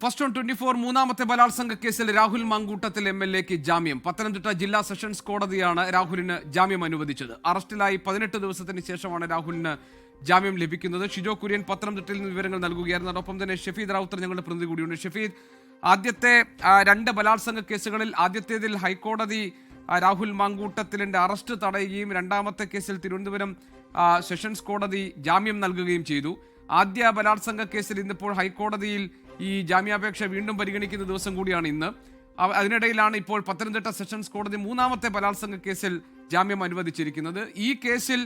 First on 24 മൂന്നാമത്തെ ബലാത്സംഗ കേസിൽ രാഹുൽ മാങ്കൂട്ടത്തിൽ MLAക്ക് ജാമ്യം. പത്തനംതിട്ട ജില്ലാ സെഷൻസ് കോടതിയാണ് രാഹുലിന് ജാമ്യം അനുവദിച്ചത്. അറസ്റ്റിലായി 18 ദിവസത്തിന് ശേഷമാണ് രാഹുലിന് ജാമ്യം ലഭിക്കുന്നത്. ഷിജോ കുര്യൻ പത്തനംതിട്ടയിൽ നിന്ന് വിവരങ്ങൾ നൽകുകയായിരുന്നു. അതോടൊപ്പം തന്നെ ഷഫീദ് റാവുത്തർ ഞങ്ങളുടെ പ്രതിനിധി കൂടിയുണ്ട്. ഷഫീദ്, ആദ്യത്തെ രണ്ട് ബലാത്സംഗ കേസുകളിൽ ആദ്യത്തേതിൽ ഹൈക്കോടതി രാഹുൽ മാങ്കൂട്ടത്തിലിന്റെ അറസ്റ്റ് തടയുകയും രണ്ടാമത്തെ കേസിൽ തിരുവനന്തപുരം സെഷൻസ് കോടതി ജാമ്യം നൽകുകയും ചെയ്തു. ആദ്യ ബലാത്സംഗ കേസിൽ ഇന്നിപ്പോൾ ഹൈക്കോടതിയിൽ ഈ ജാമ്യാപേക്ഷ വീണ്ടും പരിഗണിക്കുന്ന ദിവസം കൂടിയാണ് ഇന്ന്. അതിനിടയിലാണ് ഇപ്പോൾ പത്തനംതിട്ട സെഷൻസ് കോടതി മൂന്നാമത്തെ ബലാത്സംഗ കേസിൽ ജാമ്യം അനുവദിച്ചിരിക്കുന്നത്. ഈ കേസിൽ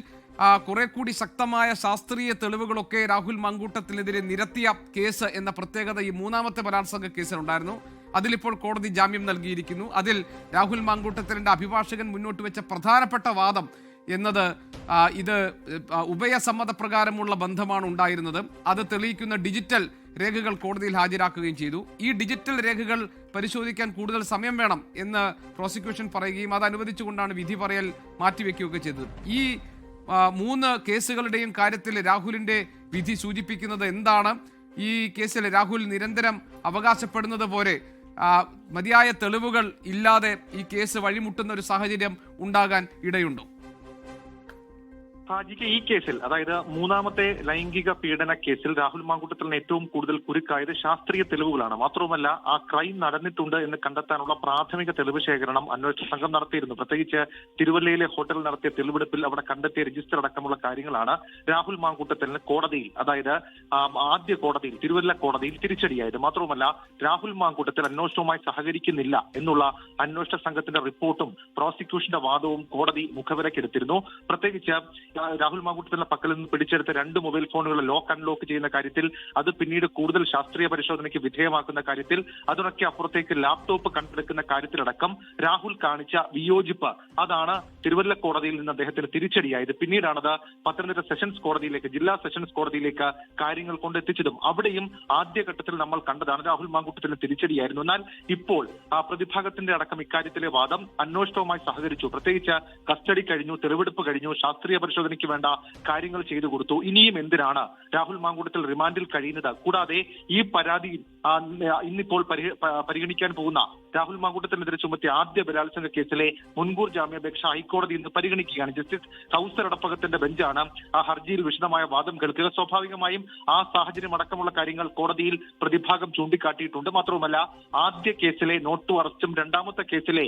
കുറെ കൂടി ശക്തമായ ശാസ്ത്രീയ തെളിവുകളൊക്കെ രാഹുൽ മാങ്കൂട്ടത്തിനെതിരെ നിരത്തിയ കേസ് എന്ന പ്രത്യേകത ഈ മൂന്നാമത്തെ ബലാത്സംഗ കേസിലുണ്ടായിരുന്നു. അതിലിപ്പോൾ കോടതി ജാമ്യം നൽകിയിരിക്കുന്നു. അതിൽ രാഹുൽ മാങ്കൂട്ടത്തിലിന്റെ അഭിഭാഷകൻ മുന്നോട്ട് വെച്ച പ്രധാനപ്പെട്ട വാദം എന്നത് ഇത് ഉഭയസമ്മതപ്രകാരമുള്ള ബന്ധമാണ് ഉണ്ടായിരുന്നത്. അത് തെളിയിക്കുന്ന ഡിജിറ്റൽ രേഖകൾ കോടതിയിൽ ഹാജരാക്കുകയും ചെയ്തു. ഈ ഡിജിറ്റൽ രേഖകൾ പരിശോധിക്കാൻ കൂടുതൽ സമയം വേണം എന്ന് പ്രോസിക്യൂഷൻ പറയുകയും അത് അനുവദിച്ചുകൊണ്ടാണ് വിധി പറയൽ മാറ്റിവെക്കുകയൊക്കെ ചെയ്തത്. ഈ മൂന്ന് കേസുകളുടെയും കാര്യത്തിൽ രാഹുലിന്റെ വിധി സൂചിപ്പിക്കുന്നത് എന്താണ്? ഈ കേസിൽ രാഹുൽ നിരന്തരം അവകാശപ്പെടുന്നത് പോലെ മതിയായ തെളിവുകൾ ഇല്ലാതെ ഈ കേസ് വഴിമുട്ടുന്ന ഒരു സാഹചര്യം ഉണ്ടാകാൻ ഇടയുണ്ടോ? ഹാജിക്ക് ഈ കേസിൽ, അതായത് മൂന്നാമത്തെ ലൈംഗിക പീഡന കേസിൽ രാഹുൽ മാങ്കൂട്ടത്തിന് ഏറ്റവും കൂടുതൽ കുരുക്കായത് ശാസ്ത്രീയ തെളിവുകളാണ്. മാത്രവുമല്ല, ആ ക്രൈം നടന്നിട്ടുണ്ട് എന്ന് കണ്ടെത്താനുള്ള പ്രാഥമിക തെളിവ് ശേഖരണം അന്വേഷണ സംഘം നടത്തിയിരുന്നു. പ്രത്യേകിച്ച് തിരുവല്ലയിലെ ഹോട്ടലിൽ നടത്തിയ തെളിവെടുപ്പിൽ അവിടെ കണ്ടെത്തിയ രജിസ്റ്റർ അടക്കമുള്ള കാര്യങ്ങളാണ് രാഹുൽ മാങ്കൂട്ടത്തിന് കോടതിയിൽ, അതായത് ആദ്യ കോടതിയിൽ, തിരുവല്ല കോടതിയിൽ തിരിച്ചടിയായത്. മാത്രവുമല്ല, രാഹുൽ മാങ്കൂട്ടത്തിൽ അന്വേഷണവുമായി സഹകരിക്കുന്നില്ല എന്നുള്ള അന്വേഷണ സംഘത്തിന്റെ റിപ്പോർട്ടും പ്രോസിക്യൂഷന്റെ വാദവും കോടതി മുഖവിലക്കെടുത്തിരുന്നു. പ്രത്യേകിച്ച് രാഹുൽ മാങ്കൂട്ടത്തിന്റെ പക്കൽ നിന്ന് പിടിച്ചെടുത്ത 2 മൊബൈൽ ഫോണുകൾ ലോക്ക് അൺലോക്ക് ചെയ്യുന്ന കാര്യത്തിൽ, അത് പിന്നീട് കൂടുതൽ ശാസ്ത്രീയ പരിശോധനയ്ക്ക് വിധേയമാക്കുന്ന കാര്യത്തിൽ, അതിനൊക്കെ അപ്പുറത്തേക്ക് ലാപ്ടോപ്പ് കണ്ടെടുക്കുന്ന കാര്യത്തിലടക്കം രാഹുൽ കാണിച്ച വിയോജിപ്പ്, അതാണ് തിരുവല്ല കോടതിയിൽ നിന്ന് അദ്ദേഹത്തിന് തിരിച്ചടിയായത്. പിന്നീടാണത് പത്തനംതിട്ട സെഷൻസ് കോടതിയിലേക്ക്, ജില്ലാ സെഷൻസ് കോടതിയിലേക്ക് കാര്യങ്ങൾ കൊണ്ടെത്തിച്ചതും. അവിടെയും ആദ്യഘട്ടത്തിൽ നമ്മൾ കണ്ടതാണ് രാഹുൽ മാങ്കൂട്ടത്തിന് തിരിച്ചടിയായിരുന്നു. എന്നാൽ ഇപ്പോൾ പ്രതിഭാഗത്തിന്റെ അടക്കം ഇക്കാര്യത്തിലെ വാദം അന്വേഷണവുമായി സഹകരിച്ചു. പ്രത്യേകിച്ച് കസ്റ്റഡി കഴിഞ്ഞു, തെളിവെടുപ്പ് കഴിഞ്ഞു, ശാസ്ത്രീയ പരിശോധനയ്ക്ക് വേണ്ട കാര്യങ്ങൾ ചെയ്തു കൊടുത്തു. ഇനിയും എന്തിനാണ് രാഹുൽ മാങ്കൂട്ടത്തിൽ റിമാൻഡിൽ കഴിയുന്നത്? കൂടാതെ ഈ പരാതി ഇന്നിപ്പോൾ പരിഗണിക്കാൻ പോകുന്ന രാഹുൽ മാങ്കൂട്ടത്തിനെതിരെ ചുമത്തിയ ആദ്യ ബലാത്സംഗ കേസിലെ മുൻകൂർ ജാമ്യാപേക്ഷ ഹൈക്കോടതി ഇന്ന് പരിഗണിക്കുകയാണ്. ജസ്റ്റിസ് കൗസർ അടപ്പകത്തിന്റെ ബെഞ്ചാണ് ആ ഹർജിയിൽ വിശദമായ വാദം കേൾക്കുക. സ്വാഭാവികമായും ആ സാഹചര്യം അടക്കമുള്ള കാര്യങ്ങൾ കോടതിയിൽ പ്രതിഭാഗം ചൂണ്ടിക്കാട്ടിയിട്ടുണ്ട്. മാത്രവുമല്ല, ആദ്യ കേസിലെ നോട്ട് ടു അറസ്റ്റും രണ്ടാമത്തെ കേസിലെ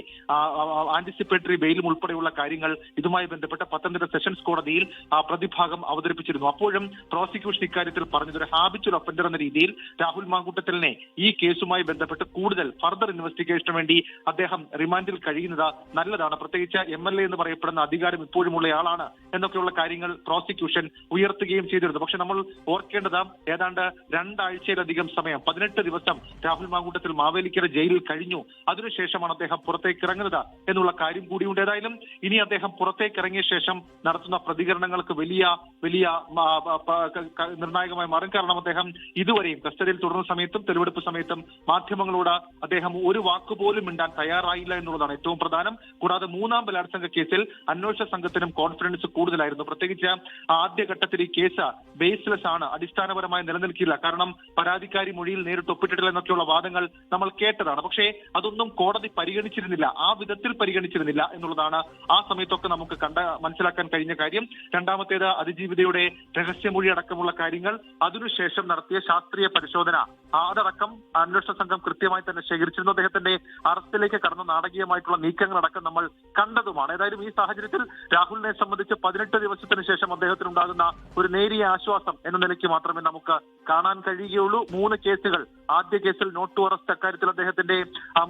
ആന്റിസിപ്പേറ്ററി ബെയിലും ഉൾപ്പെടെയുള്ള കാര്യങ്ങൾ ഇതുമായി ബന്ധപ്പെട്ട പത്തനംതിട്ട സെഷൻസ് കോടതിയിൽ പ്രതിഭാഗം അവതരിപ്പിച്ചിരുന്നു. അപ്പോഴും പ്രോസിക്യൂഷൻ ഇക്കാര്യത്തിൽ പറഞ്ഞത് ഒരു ഹാബിച്വൽ ഒഫൻഡർ എന്ന രീതിയിൽ രാഹുൽ മാങ്കൂട്ടത്തിലിനെ ഈ കേസുമായി ബന്ധപ്പെട്ട് കൂടുതൽ ഫർദർ ഇൻവെസ്റ്റിഗേഷന് വേണ്ടി അദ്ദേഹം റിമാൻഡിൽ കഴിയുന്നത് നല്ലതാണ്. പ്രത്യേകിച്ച് MLA എന്ന് പറയപ്പെടുന്ന അധികാരം ഇപ്പോഴുമുള്ളയാളാണ് എന്നൊക്കെയുള്ള കാര്യങ്ങൾ പ്രോസിക്യൂഷൻ ഉയർത്തുകയും ചെയ്തിരുന്നു. പക്ഷെ നമ്മൾ ഓർക്കേണ്ടത്, ഏതാണ്ട് 2 ആഴ്ചയിലധികം സമയം, 18 ദിവസം രാഹുൽ മാങ്കൂട്ടത്തിൽ മാവേലിക്കര ജയിലിൽ കഴിഞ്ഞു. അതിനുശേഷമാണ് അദ്ദേഹം പുറത്തേക്ക് ഇറങ്ങുന്നത് എന്നുള്ള കാര്യം കൂടിയുണ്ട്. ഏതായാലും ഇനി അദ്ദേഹം പുറത്തേക്ക് ഇറങ്ങിയ ശേഷം നടത്തുന്ന പ്രതികരണങ്ങൾക്ക് വലിയ നിർണായകമായി മാറും. കാരണം അദ്ദേഹം ഇതുവരെയും കസ്റ്റഡിയിൽ തുടർന്ന സമയത്തും തെളിവെടുപ്പ് സമയത്തും മാധ്യമങ്ങളോട് അദ്ദേഹം ഒരു വാക്കുപോലും മിണ്ടാൻ തയ്യാറായില്ല എന്നുള്ളതാണ് ഏറ്റവും പ്രധാനം. കൂടാതെ മൂന്നാം ബലാത്സംഗ കേസിൽ അന്വേഷണ സംഘത്തിനും കോൺഫിഡൻസ് കൂടുതലായിരുന്നു. പ്രത്യേകിച്ച് ആദ്യഘട്ടത്തിൽ ഈ കേസ് ബേസ്ലെസ് ആണ്, അടിസ്ഥാനപരമായി നിലനിൽക്കില്ല, കാരണം പരാതിക്കാരി മൊഴിയിൽ നേരിട്ട് ഒപ്പിട്ടിട്ടില്ല എന്നൊക്കെയുള്ള വാദങ്ങൾ നമ്മൾ കേട്ടതാണ്. പക്ഷേ അതൊന്നും കോടതി പരിഗണിച്ചിരുന്നില്ല, ആ വിധത്തിൽ പരിഗണിച്ചിരുന്നില്ല എന്നുള്ളതാണ് ആ സമയത്തൊക്കെ നമുക്ക് മനസ്സിലാക്കാൻ കഴിഞ്ഞ കാര്യം. രണ്ടാമത്തേത് അതിജീവിതയുടെ രഹസ്യമൊഴി അടക്കമുള്ള കാര്യങ്ങൾ, അതിനുശേഷം നടത്തിയ ശാസ്ത്രീയ പരിശോധന, അതടക്കം അന്വേഷണ സംഘം കൃത്യമായി തന്നെ ശേഖരിച്ചിരുന്നു. അദ്ദേഹത്തിന്റെ അറസ്റ്റിലേക്ക് കടന്ന നാടകീയമായിട്ടുള്ള നീക്കങ്ങളടക്കം നമ്മൾ കണ്ടതുമാണ്. ഏതായാലും ഈ സാഹചര്യത്തിൽ രാഹുലിനെ സംബന്ധിച്ച് 18 ദിവസത്തിന് ശേഷം അദ്ദേഹത്തിനുണ്ടാകുന്ന ഒരു നേരിയ ആശ്വാസം എന്ന നിലയ്ക്ക് മാത്രമേ നമുക്ക് കാണാൻ കഴിയുകയുള്ളൂ. 3 കേസുകൾ, ആദ്യ കേസിൽ നോട്ട് ടു അറസ്റ്റ് അക്കാര്യത്തിൽ അദ്ദേഹത്തിന്റെ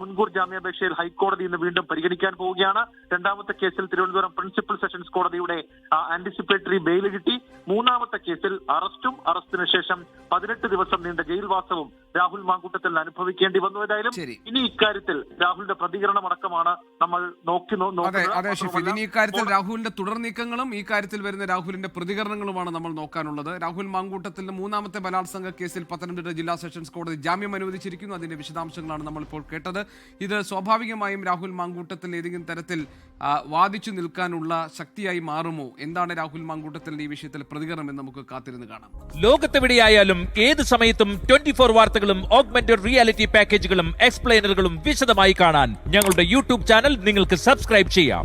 മുൻകൂർ ജാമ്യാപേക്ഷയിൽ ഹൈക്കോടതി ഇന്ന് വീണ്ടും പരിഗണിക്കാൻ പോവുകയാണ്. രണ്ടാമത്തെ കേസിൽ തിരുവനന്തപുരം പ്രിൻസിപ്പൽ സെഷൻസ് കോടതിയുടെ ആന്റിസിപ്പേറ്ററി ബെയിൽ കിട്ടി. മൂന്നാമത്തെ കേസിൽ അറസ്റ്റും അറസ്റ്റിന് ശേഷം 18 ദിവസം നീണ്ട ജയിൽവാസവും രാഹുൽ മാങ്കൂട്ടത്തിൽ അനുഭവിക്കേണ്ടി വന്നു. ഏതായാലും ഇനി ഇക്കാര്യത്തിൽ രാഹുലിന്റെ പ്രതികരണം അടക്കമാണ് നമ്മൾ നോക്കുന്നത്. ഇനി ഇക്കാര്യത്തിൽ രാഹുലിന്റെ തുടർ നീക്കങ്ങളും ഈ കാര്യത്തിൽ വരുന്ന രാഹുലിന്റെ പ്രതികരണങ്ങളുമാണ് നമ്മൾ നോക്കാനുള്ളത്. രാഹുൽ മാങ്കൂട്ടത്തിന്റെ മൂന്നാമത്തെ ബലാത്സംഗ കേസിൽ പത്തനംതിട്ട ജില്ലാ സെഷൻസ് കോടതി ജാമ്യം അനുവദിച്ചിരിക്കുന്നു. അതിന്റെ വിശദാംശങ്ങളാണ് നമ്മളിപ്പോൾ കേട്ടത്. ഇത് സ്വാഭാവികമായും രാഹുൽ മാങ്കൂട്ടത്തിൽ ഏതെങ്കിലും തരത്തിൽ വാദിച്ചു നിൽക്കാനുള്ള ശക്തിയായി മാറുമോ? എന്താണ് രാഹുൽ മാങ്കൂട്ടത്തിന്റെ ഈ വിഷയത്തിൽ പ്രതികരണം എന്ന് നമുക്ക് കാത്തിരുന്ന് കാണാം. ലോകത്തെവിടെയായാലും ഏത് സമയത്തും 24 വാർത്തകളും ഓഗ്മെന്റഡ് റിയാലിറ്റി പാക്കേജുകളും എക്സ്പ്ലെയിനറുകളും വിശദമായി കാണാൻ ഞങ്ങളുടെ യൂട്യൂബ് ചാനൽ നിങ്ങൾക്ക് സബ്സ്ക്രൈബ് ചെയ്യാം.